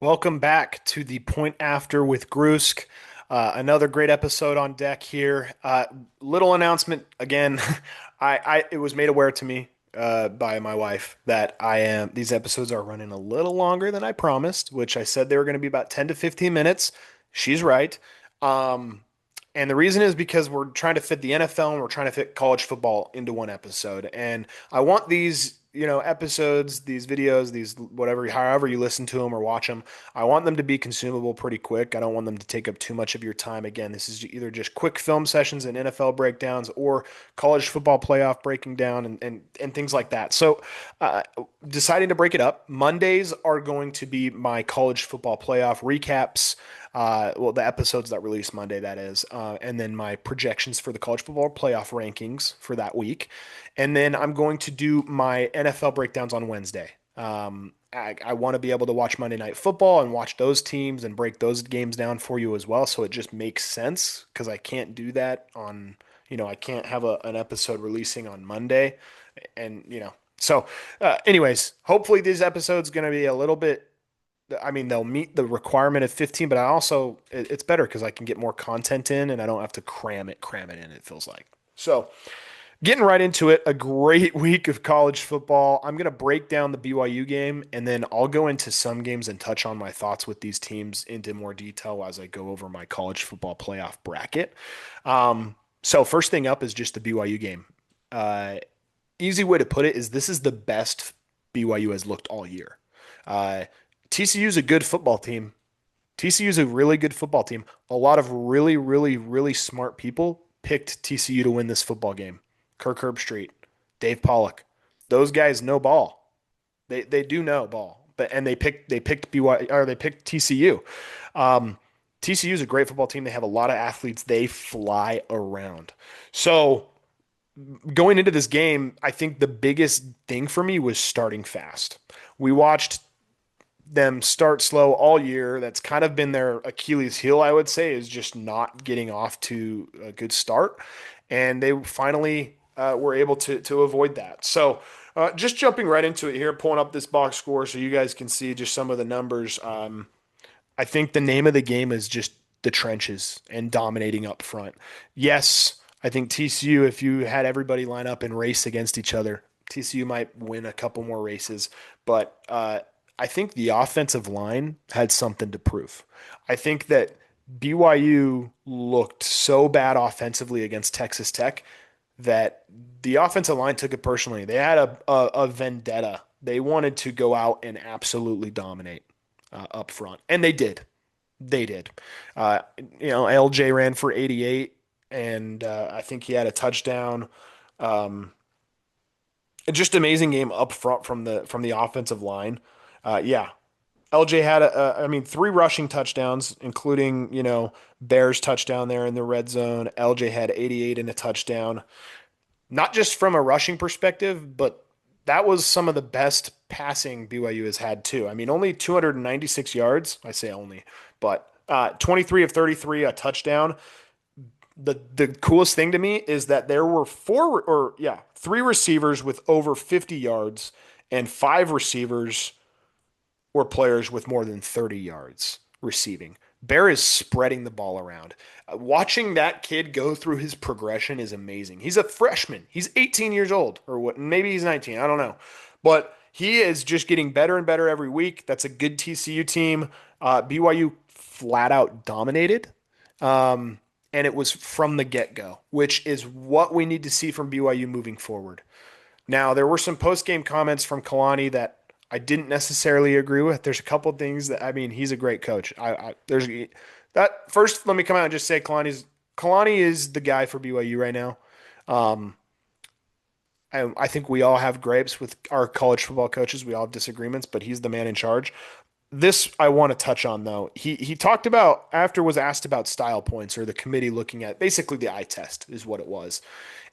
Welcome back to the Point After with Grusk. Another great episode on deck here. Little announcement again. It was made aware to me by my wife that these episodes are running a little longer than I promised, which I said they were going to be about 10 to 15 minutes. She's right. Um, and the reason is because we're trying to fit the NFL and we're trying to fit college football into one episode. And I want these, episodes, these videos, these whatever, however you listen to them or watch them, I want them to be consumable pretty quick. I don't want them to take up too much of your time. Again, this is either just quick film sessions and NFL breakdowns or college football playoff breaking down and things like that. So, uh, deciding to break it up, Mondays are going to be my college football playoff recaps. Well, the episodes that release Monday, that is, and then my projections for the college football playoff rankings for that week. And then I'm going to do my NFL breakdowns on Wednesday. I want to be able to watch Monday Night Football and watch those teams and break those games down for you as well. So it just makes sense because I can't do that I can't have an episode releasing on Monday. And, anyways, hopefully this episode's going to be a little bit. I mean, they'll meet the requirement of 15, but it's better because I can get more content in and I don't have to cram it in, it feels like. So, getting right into it, a great week of college football. I'm going to break down the BYU game and then I'll go into some games and touch on my thoughts with these teams into more detail as I go over my college football playoff bracket. So, first thing up is just the BYU game. Uh, Easy way to put it is this is the best BYU has looked all year. TCU is a good football team. TCU is a really good football team. A lot of really, really, really smart people picked TCU to win this football game. Kirk Herbstreit, Dave Pollock, those guys know ball. They do know ball, and they picked BYU or they picked TCU. TCU is a great football team. They have a lot of athletes. They fly around. So going into this game, I think the biggest thing for me was starting fast. We watched them start slow all year. That's kind of been their Achilles heel, I would say, is just not getting off to a good start. And they finally were able to avoid that. So just jumping right into it here, pulling up this box score so you guys can see just some of the numbers. I think the name of the game is just the trenches and dominating up front. Yes, I think TCU, if you had everybody line up and race against each other, TCU might win a couple more races, but I think the offensive line had something to prove. I think that BYU looked so bad offensively against Texas Tech that the offensive line took it personally. They had a vendetta. They wanted to go out and absolutely dominate up front, and they did. They did. LJ ran for 88, and I think he had a touchdown. Um, just amazing game up front from the offensive line. Yeah, LJ had three rushing touchdowns, including Bears touchdown there in the red zone. LJ had 88 in a touchdown. Not just from a rushing perspective, but that was some of the best passing BYU has had too. I mean, only 296 yards. I say only, but 23 of 33, a touchdown. The coolest thing to me is that there were three receivers with over 50 yards and five receivers or players with more than 30 yards receiving. Bear is spreading the ball around. Watching that kid go through his progression is amazing. He's a freshman. He's 18 years old, or what? Maybe he's 19. I don't know. But he is just getting better and better every week. That's a good TCU team. BYU flat out dominated. And it was from the get go, which is what we need to see from BYU moving forward. Now, there were some post game comments from Kalani that I didn't necessarily agree with. There's a couple of things that he's a great coach. There's that first. Let me come out and just say Kalani is the guy for BYU right now. Um, I think we all have gripes with our college football coaches. We all have disagreements, but he's the man in charge. This I want to touch on though. He talked about after was asked about style points or the committee looking at basically the eye test is what it was,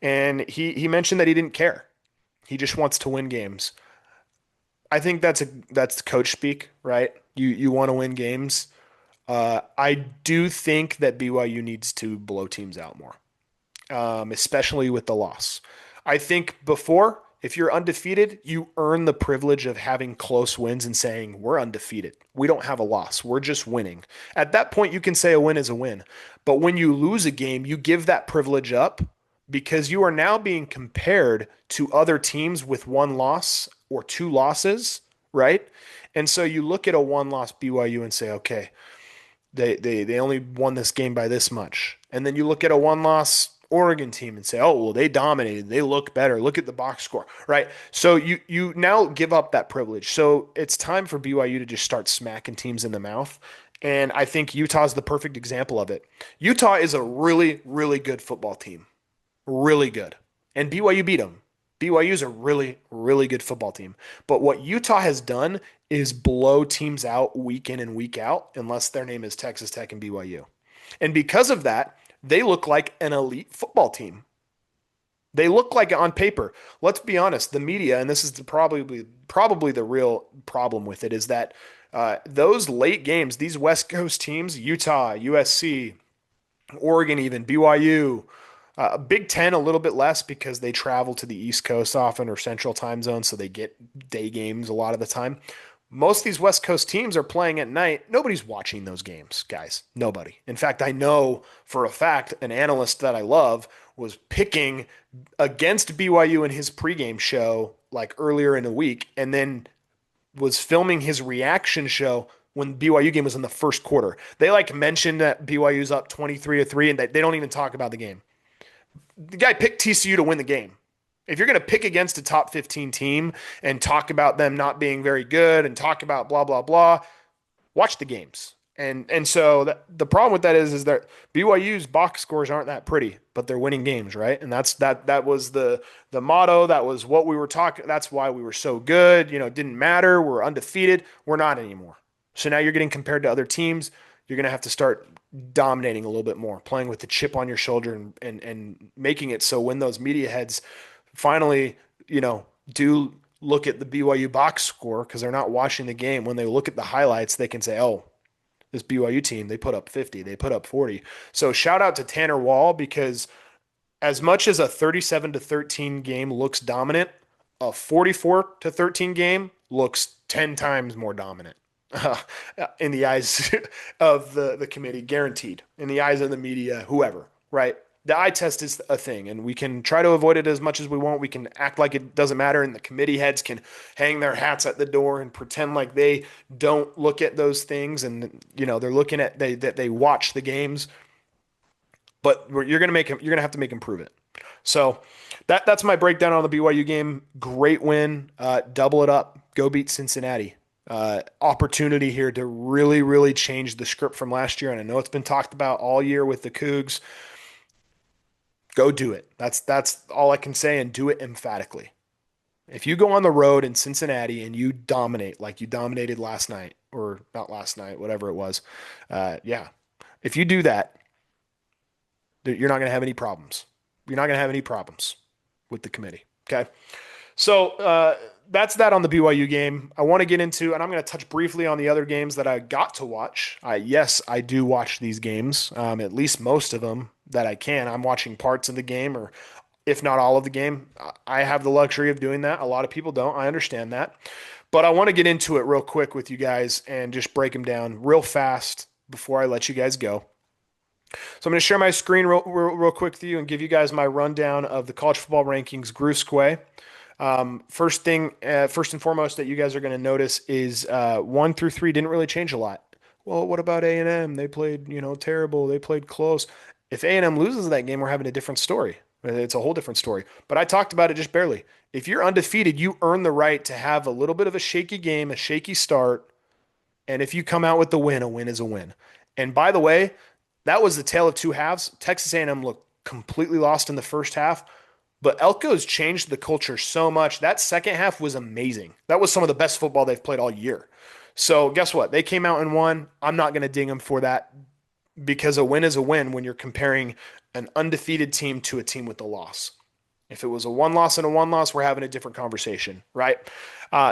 and he mentioned that he didn't care. He just wants to win games. I think that's coach speak, right? You want to win games. I do think that BYU needs to blow teams out more, especially with the loss. I think before If you're undefeated, you earn the privilege of having close wins and saying, we're undefeated. We don't have a loss. We're just winning. At that point, you can say a win is a win. But when you lose a game, you give that privilege up because you are now being compared to other teams with one loss or two losses, right? And so you look at a one loss BYU and say, okay, they only won this game by this much. And then you look at a one loss Oregon team and say, oh, well, they dominated. They look better. Look at the box score, right? So you now give up that privilege. So it's time for BYU to just start smacking teams in the mouth. And I think Utah's the perfect example of it. Utah is a really, really good football team. Really good. And BYU beat them. BYU is a really, really good football team. But what Utah has done is blow teams out week in and week out, unless their name is Texas Tech and BYU. And because of that, they look like an elite football team. They look like it on paper. Let's be honest, the media, and this is probably the real problem with it, is that those late games, these West Coast teams, Utah, USC, Oregon, even BYU, Big Ten a little bit less because they travel to the East Coast often or Central Time Zone, so they get day games a lot of the time. Most of these West Coast teams are playing at night. Nobody's watching those games, guys. Nobody. In fact, I know for a fact an analyst that I love was picking against BYU in his pregame show like earlier in the week, and then was filming his reaction show when BYU game was in the first quarter. They like mentioned that BYU's up 23-3, and they don't even talk about the game. The guy picked TCU to win the game. If you're going to pick against a top 15 team and talk about them not being very good and talk about blah, blah, blah, watch the games. And so the problem with that is that BYU's box scores aren't that pretty, but they're winning games, right? And that was the motto. That was what we were talking. That's why we were so good. You know, it didn't matter. We're undefeated. We're not anymore. So now you're getting compared to other teams. You're going to have to start dominating a little bit more, playing with the chip on your shoulder and making it so when those media heads finally, do look at the BYU box score because they're not watching the game. When they look at the highlights, they can say, oh, this BYU team, they put up 50, they put up 40. So shout out to Tanner Wall because as much as a 37-13 game looks dominant, a 44-13 game looks 10 times more dominant in the eyes of the committee, guaranteed. In the eyes of the media, whoever, right? The eye test is a thing, and we can try to avoid it as much as we want. We can act like it doesn't matter, and the committee heads can hang their hats at the door and pretend like they don't look at those things, and they're looking at they watch the games. But you're gonna have to make them prove it. So that's my breakdown on the BYU game. Great win, double it up, go beat Cincinnati. Opportunity here to really, really change the script from last year, and I know it's been talked about all year with the Cougs. Go do it. That's all I can say, and do it emphatically. If you go on the road in Cincinnati and you dominate like you dominated last night, or not last night, whatever it was, yeah. If you do that, you're not going to have any problems. You're not going to have any problems with the committee. Okay. So that's that on the BYU game. I want to get into, and I'm going to touch briefly on the other games that I got to watch. Yes, I do watch these games, at least most of them that I can. I'm watching parts of the game, or if not all of the game. I have the luxury of doing that. A lot of people don't. I understand that. But I want to get into it real quick with you guys and just break them down real fast before I let you guys go. So I'm going to share my screen real quick with you and give you guys my rundown of the college football rankings Grusk way. First and foremost that you guys are going to notice is 1 through 3 didn't really change a lot. Well, what about A&M? They played, terrible. They played close. If A&M loses that game, we're having a different story. It's a whole different story. But I talked about it just barely. If you're undefeated, you earn the right to have a little bit of a shaky game, a shaky start. And if you come out with the win, a win is a win. And by the way, that was the tale of two halves. Texas A&M looked completely lost in the first half. But Elko's changed the culture so much. That second half was amazing. That was some of the best football they've played all year. So guess what? They came out and won. I'm not going to ding them for that because a win is a win when you're comparing an undefeated team to a team with a loss. If it was a one loss and a one loss, we're having a different conversation, right?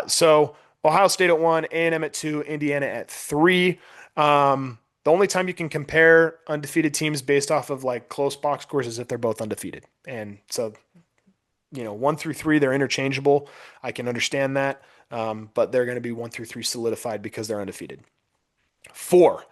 So Ohio State at 1, A&M at 2, Indiana at 3. The only time you can compare undefeated teams based off of like close box scores is if they're both undefeated. And so one through three, they're interchangeable. I can understand that. But they're going to be one through three solidified because they're undefeated. Four,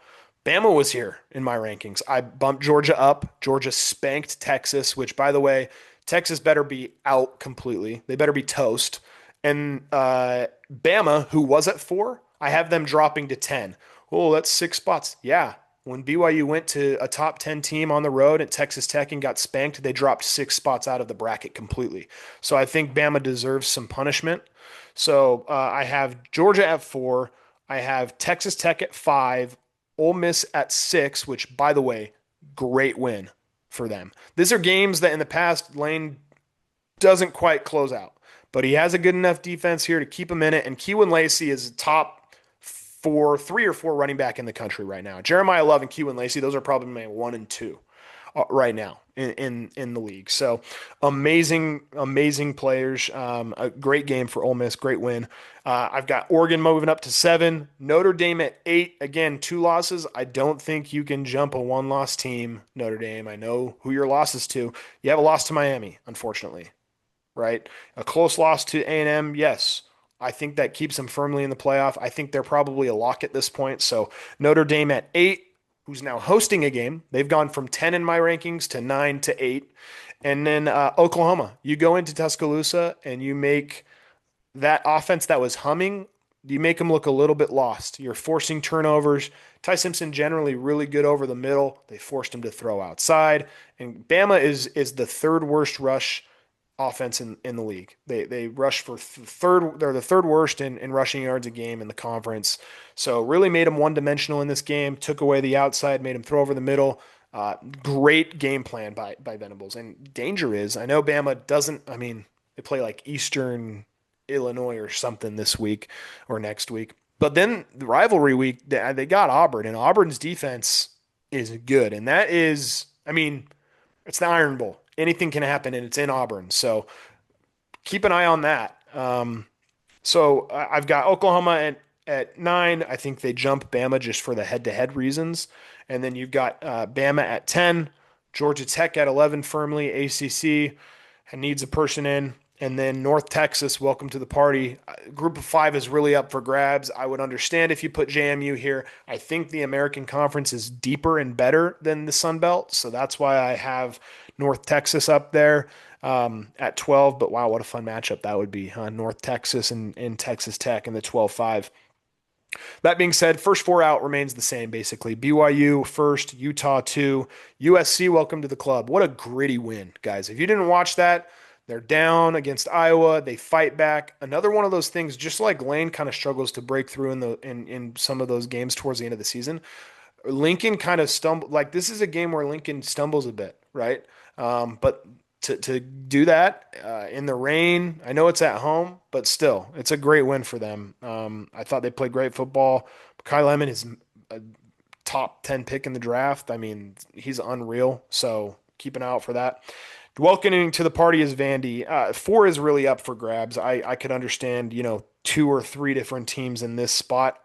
Bama was here in my rankings. I bumped Georgia up. Georgia spanked Texas, which, by the way, Texas better be out completely. They better be toast. And Bama, who was at four, I have them dropping to 10. Oh, that's 6 spots. Yeah. When BYU went to a top 10 team on the road at Texas Tech and got spanked, they dropped 6 spots out of the bracket completely. So I think Bama deserves some punishment. So I have Georgia at four. I have Texas Tech at five, Ole Miss at six, which, by the way, great win for them. These are games that in the past Lane doesn't quite close out, but he has a good enough defense here to keep him in it. And Keelan Lacey is top three or four running back in the country right now. Jeremiah Love and Keelan Lacey, those are probably my one and two right now in the league. So amazing players. A great game for Ole Miss. Great win. I've got Oregon moving up to 7. Notre Dame at 8. Again, 2 losses. I don't think you can jump a one-loss team, Notre Dame. I know who your loss is to. You have a loss to Miami, unfortunately, right? A close loss to A&M, yes. I think that keeps them firmly in the playoff. I think they're probably a lock at this point. So Notre Dame at 8, who's now hosting a game. They've gone from 10 in my rankings to 9 to 8. And then Oklahoma, you go into Tuscaloosa and you make that offense that was humming, you make them look a little bit lost. You're forcing turnovers. Ty Simpson generally really good over the middle. They forced him to throw outside. And Bama is the third worst rush offense in the league. They rush for third. They're the third worst in rushing yards a game in the conference. So really made them one dimensional in this game. Took away the outside, made him throw over the middle. Great game plan by Venables. And danger is, I know Bama doesn't. I mean, they play like Eastern Illinois or something this week or next week. But then the rivalry week, they got Auburn, and Auburn's defense is good. And that is, I mean, it's the Iron Bowl. Anything can happen, and it's in Auburn. So keep an eye on that. So I've got Oklahoma at 9. I think they jump Bama just for the head-to-head reasons. And then you've got Bama at 10, Georgia Tech at 11 firmly, ACC and needs a person in. And then North Texas, welcome to the party. Group of 5 is really up for grabs. I would understand if you put JMU here. I think the American Conference is deeper and better than the Sun Belt, so that's why I have North Texas up there at 12. But wow, what a fun matchup that would be, huh? North Texas and Texas Tech in the 12-5. That being said, first 4 out remains the same, basically. BYU first, Utah 2, USC, welcome to the club. What a gritty win, guys. If you didn't watch that, they're down against Iowa. They fight back. Another one of those things, just like Lane kind of struggles to break through in some of those games towards the end of the season. Lincoln kind of stumbled. Like, this is a game where Lincoln stumbles a bit, right? But to do that in the rain, I know it's at home, but still, it's a great win for them. I thought they played great football. Kyle Lemon is a top 10 pick in the draft. I mean, he's unreal. So keep an eye out for that. Welcoming to the party is Vandy. 4 is really up for grabs. I could understand, 2 or 3 different teams in this spot.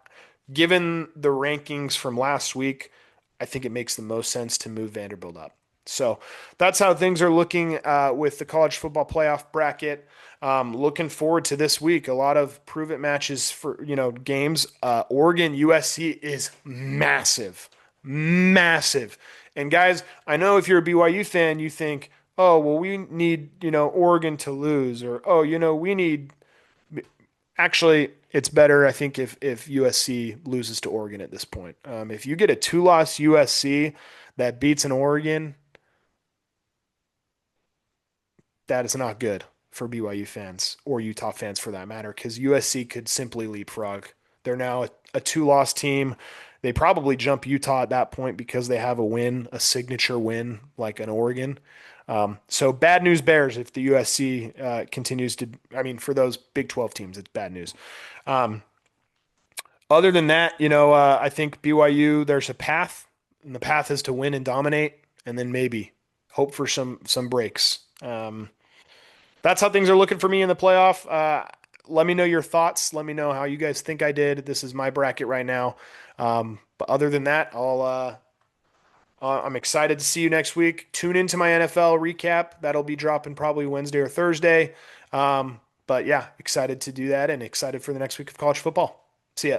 Given the rankings from last week, I think it makes the most sense to move Vanderbilt up. So that's how things are looking with the college football playoff bracket. Looking forward to this week. A lot of prove-it matches for, games. Oregon USC is massive, massive. And guys, I know if you're a BYU fan, you think, oh, well, we need, Oregon to lose, or, oh, we need. Actually, it's better, I think, if USC loses to Oregon at this point. If you get a 2-loss USC that beats an Oregon, that is not good for BYU fans or Utah fans for that matter, because USC could simply leapfrog. They're now a 2-loss team. They probably jump Utah at that point because they have a win, a signature win like an Oregon. So bad news bears if the USC continues to, for those Big 12 teams, it's bad news. Other than that, I think BYU, there's a path, and the path is to win and dominate, and then maybe hope for some breaks. That's how things are looking for me in the playoff. Let me know your thoughts. Let me know how you guys think I did. This is my bracket right now. But other than that, I'll I'm excited to see you next week. Tune into my NFL recap. That'll be dropping probably Wednesday or Thursday. But yeah, excited to do that and excited for the next week of college football. See ya.